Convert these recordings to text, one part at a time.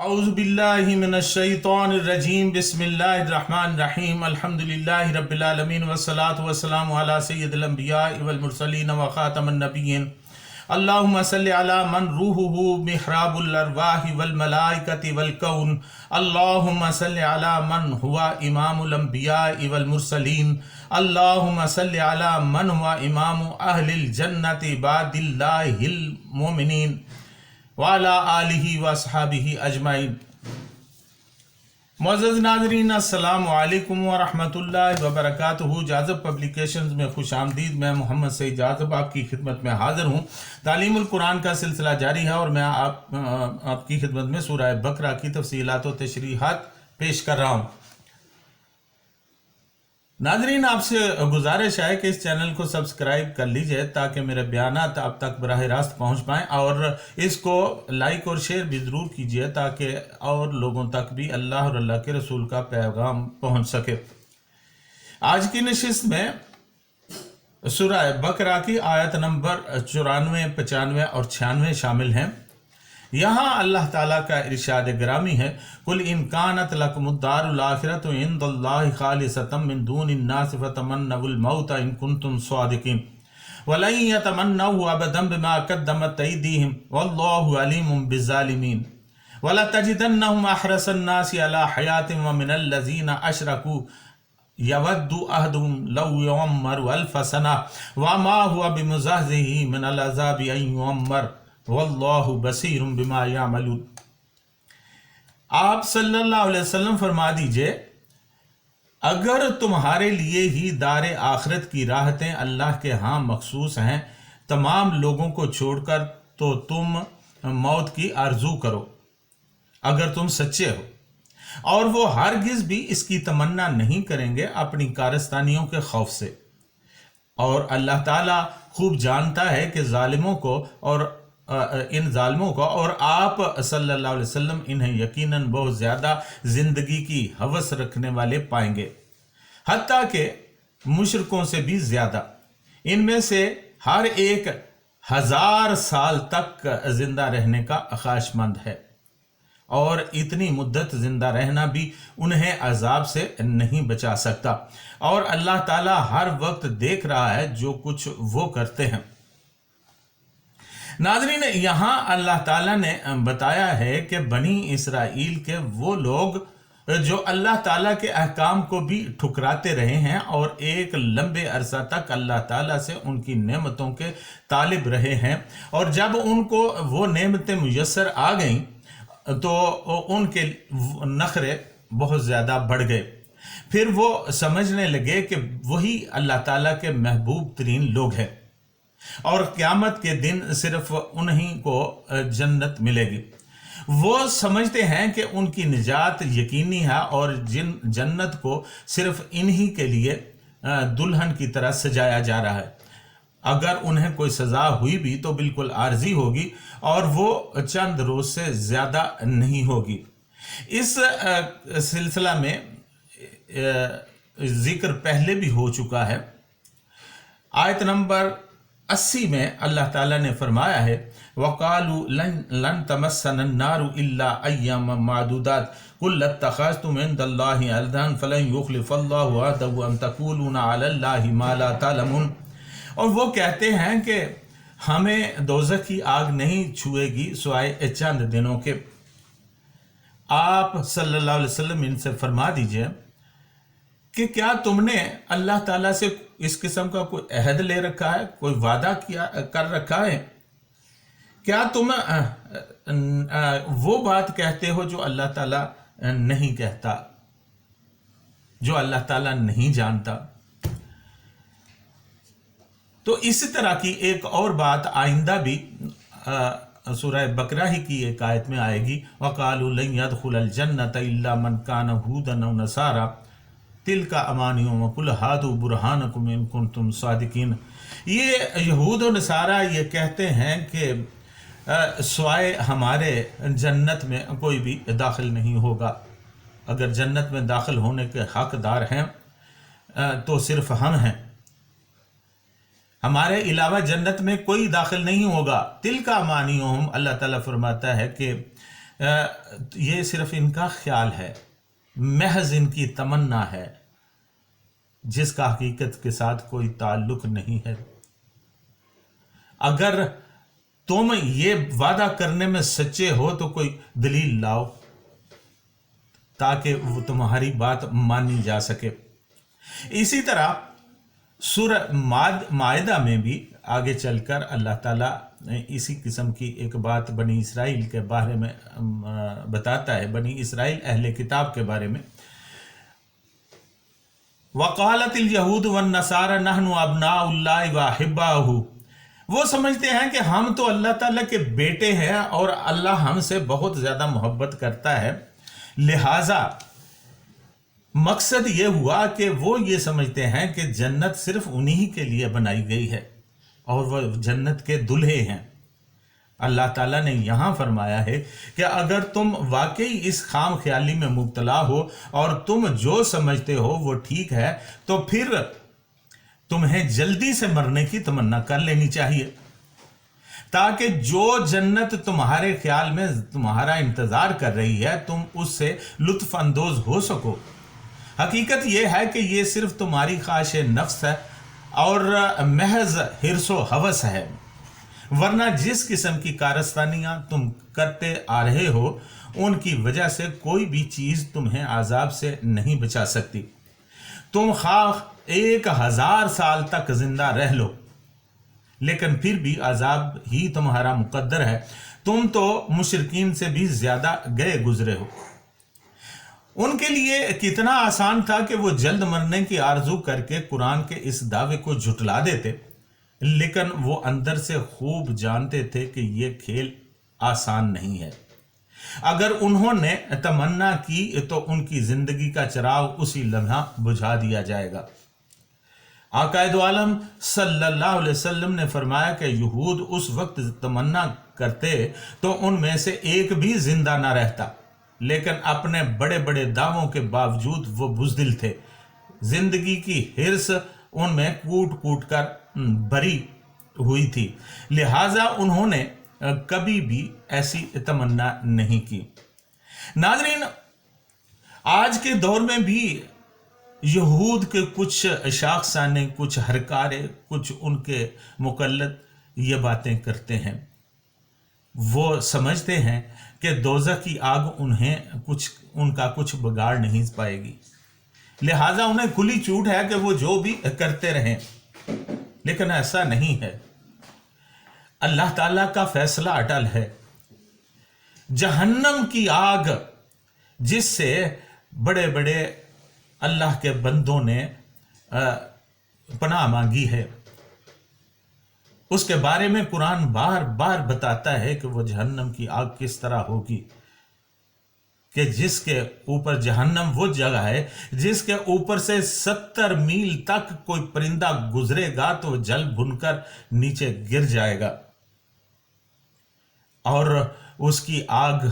اعوذ باللہ من الشیطان الرجیم بسم اللہ الرحمن الرحیم الحمدللہ رب العالمین والصلاة والسلام علی سید الانبیاء والمرسلین وخاتم النبیین اللہم صلی علی من روحہ محراب الارواح والملائکۃ والکون اللہم صلی علی من ہوا امام الانبیاء والمرسلین اللہم صلی علی من ہوا امام اہل الجنت بعد اللہ المؤمنین وعلی آلہ واصحابہ اجمعین۔ معزز ناظرین، السلام علیکم ورحمۃ اللہ وبرکاتہ۔ جاذب پبلیکیشنز میں خوش آمدید۔ میں محمد سعید جاذب آپ کی خدمت میں حاضر ہوں۔ تعلیم القرآن کا سلسلہ جاری ہے اور میں آپ کی خدمت میں سورہ بقرہ کی تفصیلات و تشریحات پیش کر رہا ہوں۔ ناظرین، آپ سے گزارش ہے کہ اس چینل کو سبسکرائب کر لیجئے تاکہ میرے بیانات آپ تک براہ راست پہنچ پائیں، اور اس کو لائک اور شیئر بھی ضرور کیجئے تاکہ اور لوگوں تک بھی اللہ اور اللہ کے رسول کا پیغام پہنچ سکے۔ آج کی نشست میں سورہ بقرہ کی آیت نمبر 94، 95 اور 96 شامل ہیں۔ یہاں اللہ تعالیٰ کا ارشاد گرامی ہے، قُلْ إِنْ كَانَتْ لَكُمُ الدَّارُ الْآخِرَةُ عِنْدَ اللَّهِ خَالِصَةً مِّن دُونِ النَّاسِ فَتَمَنَّوُا الْمَوْتَ إِن كُنتُمْ صَادِقِينَ وَلَن يَتَمَنَّوْهُ أَبَدًا بِمَا قَدَّمَتْ أَيْدِيهِمْ وَاللَّهُ عَلِيمٌ بِالظَّالِمِينَ وَلَتَجِدَنَّهُمْ أَحْرَصَ النَّاسِ عَلَىٰ حَيَاةٍ وَمِنَ الَّذِينَ أَشْرَكُوا يَوَدُّ أَحَدُهُمْ لَوْ يُعَمَّرُ أَلْفَ سَنَةٍ وَمَا هُوَ بِمُزَحْزِحِهِ مِنَ الْعَذَابِ أَن يُعَمَّرَ واللہ بصیر بما یعملون۔ آپ صلی اللہ علیہ وسلم فرما دیجئے، اگر تمہارے لیے ہی دار آخرت کی راحتیں اللہ کے ہاں مخصوص ہیں تمام لوگوں کو چھوڑ کر، تو تم موت کی آرزو کرو اگر تم سچے ہو، اور وہ ہرگز بھی اس کی تمنا نہیں کریں گے اپنی کارستانیوں کے خوف سے۔ اور اللہ تعالیٰ خوب جانتا ہے کہ ظالموں کو اور آپ صلی اللہ علیہ وسلم انہیں یقیناً بہت زیادہ زندگی کی ہوس رکھنے والے پائیں گے، حتیٰ کہ مشرکوں سے بھی زیادہ۔ ان میں سے ہر ایک 1000 سال تک زندہ رہنے کا خواہش مند ہے، اور اتنی مدت زندہ رہنا بھی انہیں عذاب سے نہیں بچا سکتا، اور اللہ تعالیٰ ہر وقت دیکھ رہا ہے جو کچھ وہ کرتے ہیں۔ ناظرین، یہاں اللہ تعالیٰ نے بتایا ہے کہ بنی اسرائیل کے وہ لوگ جو اللہ تعالیٰ کے احکام کو بھی ٹھکراتے رہے ہیں اور ایک لمبے عرصہ تک اللہ تعالیٰ سے ان کی نعمتوں کے طالب رہے ہیں، اور جب ان کو وہ نعمتیں میسر آ گئیں تو ان کے نخرے بہت زیادہ بڑھ گئے۔ پھر وہ سمجھنے لگے کہ وہی اللہ تعالیٰ کے محبوب ترین لوگ ہیں، اور قیامت کے دن صرف انہی کو جنت ملے گی۔ وہ سمجھتے ہیں کہ ان کی نجات یقینی ہے، اور جنت کو صرف انہی کے لیے دلہن کی طرح سجایا جا رہا ہے۔ اگر انہیں کوئی سزا ہوئی بھی تو بالکل عارضی ہوگی، اور وہ چند روز سے زیادہ نہیں ہوگی۔ اس سلسلہ میں ذکر پہلے بھی ہو چکا ہے۔ آیت نمبر 80 میں اللہ تعالیٰ نے فرمایا ہے، وَقَالُوا لَن تَمَسَّنَا النَّارُ إِلَّا أَيَّامًا مَّعْدُودَاتٍ قُلْ اتَّخَذْتُمْ عِندَ اللَّهِ عَهْدًا فَلَن يُخْلِفَ اللَّهُ عَهْدَهُ أَمْ تَقُولُونَ عَلَى اللَّهِ مَا لَا تَعْلَمُونَ۔ اور وہ کہتے ہیں کہ ہمیں دوزخ کی آگ نہیں چھوئے گی سوائے چند دنوں کے۔ آپ صلی اللہ علیہ وسلم ان سے فرما دیجئے کہ کیا تم نے اللہ تعالیٰ سے اس قسم کا کوئی عہد لے رکھا ہے، کوئی وعدہ کر رکھا ہے؟ کیا تم وہ بات کہتے ہو جو اللہ تعالیٰ نہیں کہتا، جو اللہ تعالیٰ نہیں جانتا؟ تو اسی طرح کی ایک اور بات آئندہ بھی سورہ بقرہ ہی کی ایک آیت میں آئے گی، وَقَالُوا لَن يَدْخُلَ الْجَنَّةَ إِلَّا مَنْ كَانَ هُودًا أَوْ نَصَارَىٰ تِلْكَ أَمَانِيُهُمْ قُلْ هَاتُوا بُرْهَانَكُمْ إِن كُنتُمْ صَادِقِينَ۔ یہ یہود و نصارہ یہ کہتے ہیں کہ سوائے ہمارے جنت میں کوئی بھی داخل نہیں ہوگا، اگر جنت میں داخل ہونے کے حقدار ہیں تو صرف ہم ہیں، ہمارے علاوہ جنت میں کوئی داخل نہیں ہوگا۔ تِلْكَ أَمَانِيُهُمْ، اللہ تعالیٰ فرماتا ہے کہ یہ صرف ان کا خیال ہے، محض ان کی تمنا ہے، جس کا حقیقت کے ساتھ کوئی تعلق نہیں ہے۔ اگر تم یہ وعدہ کرنے میں سچے ہو تو کوئی دلیل لاؤ تاکہ وہ تمہاری بات مانی جا سکے۔ اسی طرح سورہ مائدہ میں بھی آگے چل کر اللہ تعالیٰ اسی قسم کی ایک بات بنی اسرائیل کے بارے میں بتاتا ہے، بنی اسرائیل اہل کتاب کے بارے میں۔ وقالت اليہود والنصارى نحن ابناء اللہ واحباؤہ، وہ سمجھتے ہیں کہ ہم تو اللہ تعالیٰ کے بیٹے ہیں اور اللہ ہم سے بہت زیادہ محبت کرتا ہے، لہٰذا مقصد یہ ہوا کہ وہ یہ سمجھتے ہیں کہ جنت صرف انہی کے لیے بنائی گئی ہے اور وہ جنت کے دلہے ہیں۔ اللہ تعالیٰ نے یہاں فرمایا ہے کہ اگر تم واقعی اس خام خیالی میں مبتلا ہو اور تم جو سمجھتے ہو وہ ٹھیک ہے تو پھر تمہیں جلدی سے مرنے کی تمنا کر لینی چاہیے تاکہ جو جنت تمہارے خیال میں تمہارا انتظار کر رہی ہے تم اس سے لطف اندوز ہو سکو۔ حقیقت یہ ہے کہ یہ صرف تمہاری خواہش نفس ہے اور محض حرص و ہوس ہے، ورنہ جس قسم کی کارستانیاں تم کرتے آ رہے ہو ان کی وجہ سے کوئی بھی چیز تمہیں عذاب سے نہیں بچا سکتی۔ تم خواہ 1000 سال تک زندہ رہ لو لیکن پھر بھی عذاب ہی تمہارا مقدر ہے، تم تو مشرکین سے بھی زیادہ گئے گزرے ہو۔ ان کے لیے کتنا آسان تھا کہ وہ جلد مرنے کی آرزو کر کے قرآن کے اس دعوے کو جھٹلا دیتے، لیکن وہ اندر سے خوب جانتے تھے کہ یہ کھیل آسان نہیں ہے۔ اگر انہوں نے تمنا کی تو ان کی زندگی کا چراغ اسی لمحہ بجھا دیا جائے گا۔ آقا دو عالم صلی اللہ علیہ وسلم نے فرمایا کہ یہود اس وقت تمنا کرتے تو ان میں سے ایک بھی زندہ نہ رہتا، لیکن اپنے بڑے بڑے دعووں کے باوجود وہ بزدل تھے۔ زندگی کی حرص ان میں کوٹ کوٹ کر بھری ہوئی تھی، لہٰذا انہوں نے کبھی بھی ایسی تمنا نہیں کی۔ ناظرین، آج کے دور میں بھی یہود کے کچھ شاخسانے، کچھ ہرکارے، کچھ ان کے مقلد یہ باتیں کرتے ہیں۔ وہ سمجھتے ہیں کہ دوزخ کی آگ ان کا کچھ بگاڑ نہیں پائے گی، لہٰذا انہیں کھلی چھوٹ ہے کہ وہ جو بھی کرتے رہیں، لیکن ایسا نہیں ہے۔ اللہ تعالیٰ کا فیصلہ اٹل ہے۔ جہنم کی آگ جس سے بڑے بڑے اللہ کے بندوں نے پناہ مانگی ہے، اس کے بارے میں قرآن بار بار بتاتا ہے کہ وہ جہنم کی آگ کس طرح ہوگی، کہ جس کے اوپر جہنم وہ جگہ ہے جس کے اوپر سے 70 میل تک کوئی پرندہ گزرے گا تو جل بھن کر نیچے گر جائے گا، اور اس کی آگ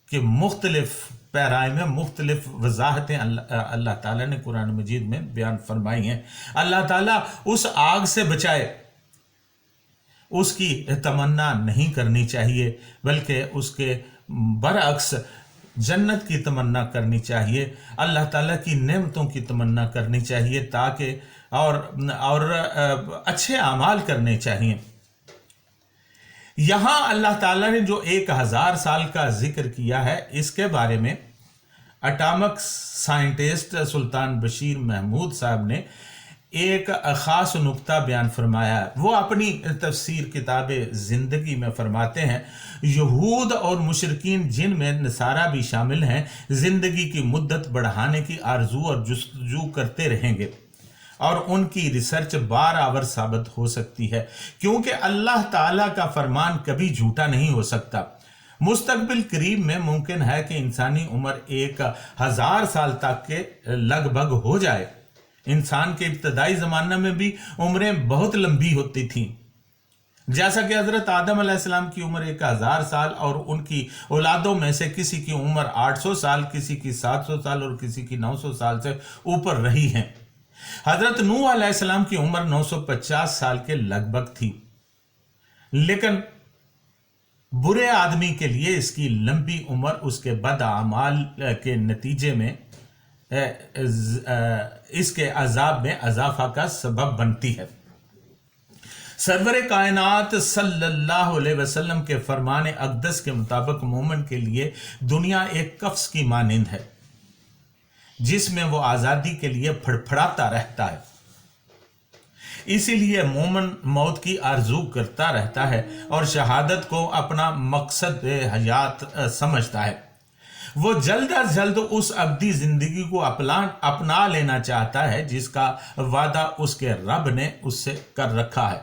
کے مختلف پیرائے میں مختلف وضاحتیں اللہ تعالیٰ نے قرآن مجید میں بیان فرمائی ہیں۔ اللہ تعالیٰ اس آگ سے بچائے، اس کی تمنا نہیں کرنی چاہیے، بلکہ اس کے برعکس جنت کی تمنا کرنی چاہیے، اللہ تعالیٰ کی نعمتوں کی تمنا کرنی چاہیے تاکہ اور اچھے اعمال کرنے چاہیے۔ یہاں اللہ تعالیٰ نے جو 1000 سال کا ذکر کیا ہے، اس کے بارے میں اٹامک سائنٹسٹ سلطان بشیر محمود صاحب نے ایک خاص نقطہ بیان فرمایا ہے۔ وہ اپنی تفسیر کتاب زندگی میں فرماتے ہیں، یہود اور مشرکین جن میں نصارہ بھی شامل ہیں زندگی کی مدت بڑھانے کی آرزو اور جستجو کرتے رہیں گے، اور ان کی ریسرچ بار ثابت ہو سکتی ہے، کیونکہ اللہ تعالیٰ کا فرمان کبھی جھوٹا نہیں ہو سکتا۔ مستقبل قریب میں ممکن ہے کہ انسانی عمر 1000 سال تک کے لگ بھگ ہو جائے۔ انسان کے ابتدائی زمانہ میں بھی عمریں بہت لمبی ہوتی تھیں، جیسا کہ حضرت آدم علیہ السلام کی عمر 1000 سال اور ان کی اولادوں میں سے کسی کی عمر 800 سال، کسی کی 700 سال اور کسی کی 900 سال سے اوپر رہی ہیں۔ حضرت نوح علیہ السلام کی عمر 950 سال کے لگ بھگ تھی، لیکن برے آدمی کے لیے اس کی لمبی عمر اس کے بد اعمال کے نتیجے میں اس کے عذاب میں اضافہ کا سبب بنتی ہے۔ سرور کائنات صلی اللہ علیہ وسلم کے فرمان اقدس کے مطابق مومن کے لیے دنیا ایک قفس کی مانند ہے جس میں وہ آزادی کے لیے پھڑپھڑاتا رہتا ہے۔ اسی لیے مومن موت کی آرزو کرتا رہتا ہے اور شہادت کو اپنا مقصد حیات سمجھتا ہے۔ وہ جلد از جلد اس ابدی زندگی کو اپنا لینا چاہتا ہے جس کا وعدہ اس کے رب نے اس سے کر رکھا ہے۔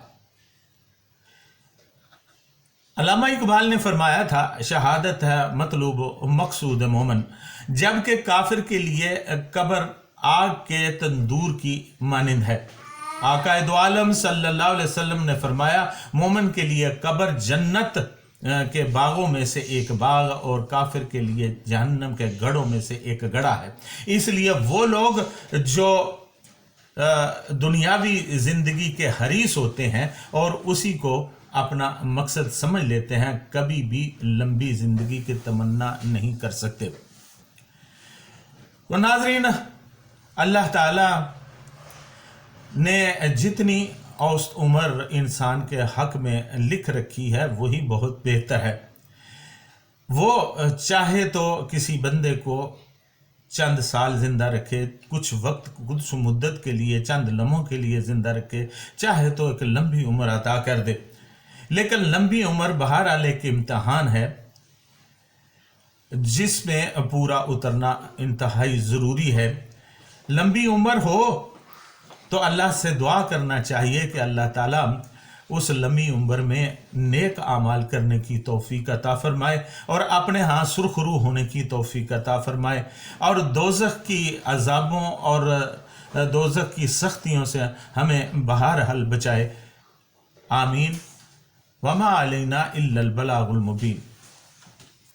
علامہ اقبال نے فرمایا تھا، شہادت ہے مطلوب و مقصود مومن، جبکہ کافر کے لیے قبر آگ کے تندور کی مانند ہے۔ آقا دو عالم صلی اللہ علیہ وسلم نے فرمایا، مومن کے لیے قبر جنت کے باغوں میں سے ایک باغ اور کافر کے لیے جہنم کے گڑھوں میں سے ایک گڑھا ہے۔ اس لیے وہ لوگ جو دنیاوی زندگی کے حریص ہوتے ہیں اور اسی کو اپنا مقصد سمجھ لیتے ہیں، کبھی بھی لمبی زندگی کی تمنا نہیں کر سکتے۔ تو ناظرین، اللہ تعالی نے جتنی اوسط عمر انسان کے حق میں لکھ رکھی ہے وہی بہت بہتر ہے۔ وہ چاہے تو کسی بندے کو چند سال زندہ رکھے، کچھ وقت، کچھ مدت کے لیے، چند لمحوں کے لیے زندہ رکھے، چاہے تو ایک لمبی عمر عطا کر دے، لیکن لمبی عمر بہرحال ایک امتحان ہے جس میں پورا اترنا انتہائی ضروری ہے۔ لمبی عمر ہو تو اللہ سے دعا کرنا چاہیے کہ اللہ تعالیٰ اس لمبی عمر میں نیک اعمال کرنے کی توفیق عطا فرمائے اور اپنے ہاں سرخرو ہونے کی توفیق عطا فرمائے اور دوزخ کی عذابوں اور دوزخ کی سختیوں سے ہمیں بہرحال بچائے۔ آمین۔ وما علینا الا البلاغ المبین۔